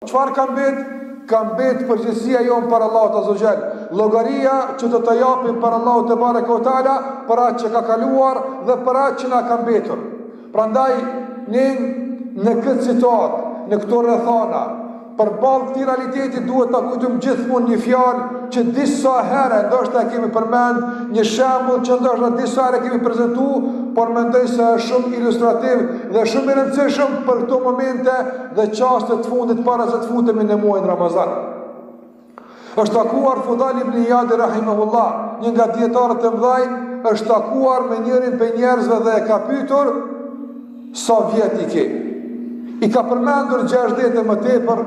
Çfarë ka mbet? Ka mbet përgjegjësia jonë për Allahut Azza wa Jall. Llogaria që do të japim për Allahut te bareka o taala, për atë që ka kaluar dhe për atë që na ka mbetur. Prandaj ne në këtë situatë, në këto rrethana, përballë këtij realiteti duhet ta kujtojmë gjithmonë një fjalë që disa herë ndoshta kemi përmend, një shembull që ndoshta disa herë kemi prezantuar, por mendoj se është shumë ilustrativ dhe shumë i rëndësishëm për këto momente dhe çaste të fundit para se të futemi në muajin Ramazan. Është takuar Fudhal ibn Iyad rahimahullah, një nga dietarët e mëdhej, është takuar me njërin prej njerëzve dhe e ka pyetur sa vjet i ke. I ka përmendur 60 më tepër,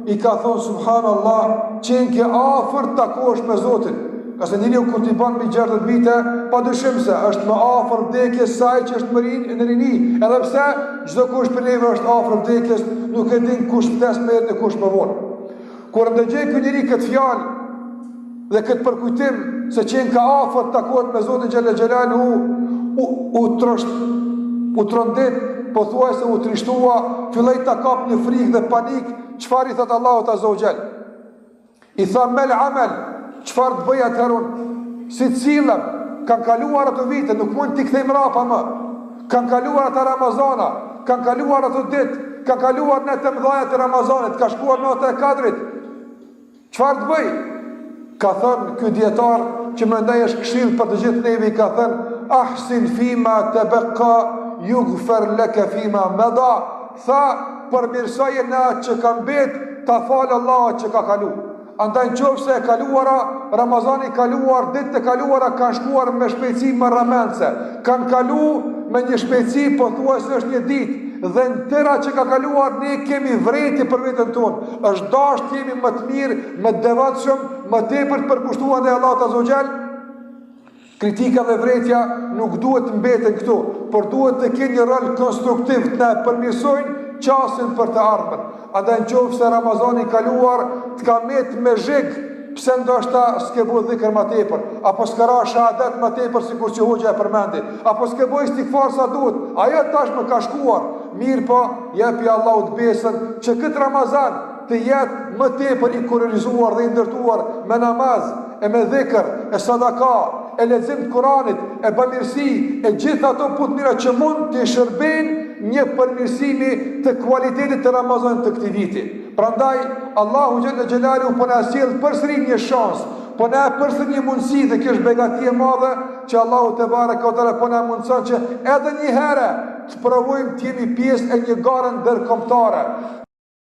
i ka thonë subhanallah, qenë ke afër takosh me Zotin. Qase njeriu kur t'i bën mbi 60 vite, padyshim se është më afër vdekjes saj që është në rini, edhe pse çdo kush për neve është afër vdekjes, nuk e din kush vdes më herët e kush më vonë. Kur ndëgjoj ky njeri këtë fjalë dhe këtë përkujtim se qenë ka afër takohet me Zotin xhalla xhelalu, u trondet, po thuaj se u trishtua, filloi ta kap një frikë dhe panik. Çfarë i thot Allahut Azza wa Jall? I tha mel amel, çfarë të bëj atëherë? Si cilëm, kanë kaluar ato vite, nuk mund t'i kthej mrapa më. Kanë kaluar ato Ramazana, kanë kaluar ato ditë, kanë kaluar natë mëdha të Ramazanit, ka shkuar nota e Kadrit. Çfarë të bëj? Ka thënë ky dietar që mendoj është këshill për të gjithë neve, i ka thënë ahsin fima tabaqa yughfar laka fima mada. Tha përmirësoje në atë që ka mbet, ta falë Allah që ka kalu. Andaj nëse e kaluara, Ramazani kaluar, ditë të kaluara kanë shkuar me shpejtësi më rramense. Kanë kalu me një shpejtësi pothuajse është një ditë, dhe në tëra që ka kaluar ne kemi vreti për veten tonë. Është dashur të jemi më të mirë, më të devotshëm, më tepër të përkushtuar ndaj Allahut Azza wa Jall. Kritika dhe vretja nuk duhet të mbeten këtu, por duhet të kenë një rol konstruktiv të na përmirësojnë qasin për të ardhmen. Andaj nëse Ramazani i kaluar të ka met me zhig, pse ndoshta s'ke bëu dhikr më tepër, apo s'ka ra shahadet më tepër sikur që hoxha e përmendi, apo s'ke bëu istighfar sa duhet, ajo tashmë ka shkuar. Mirë po, jepi Allahut besën që këtë Ramazan të jetë më tepër i kurorizuar dhe i ndërtuar me namaz, e me dhikr, e sadaka, e lexim të Kuranit, e bamirësi, e gjithë ato punë mira që mund të shërbejnë një përmirësimi të kualitetit të Ramazanit të këtij viti. Prandaj Allahu xhalla xhelalu po na sjell përsëri një shans, po na përsëri një mundësi, dhe kjo është begati e madhe që Allahu te bareka o teala po na mundson që edhe një herë të provojmë të jemi pjesë e një gare ndërkombëtare.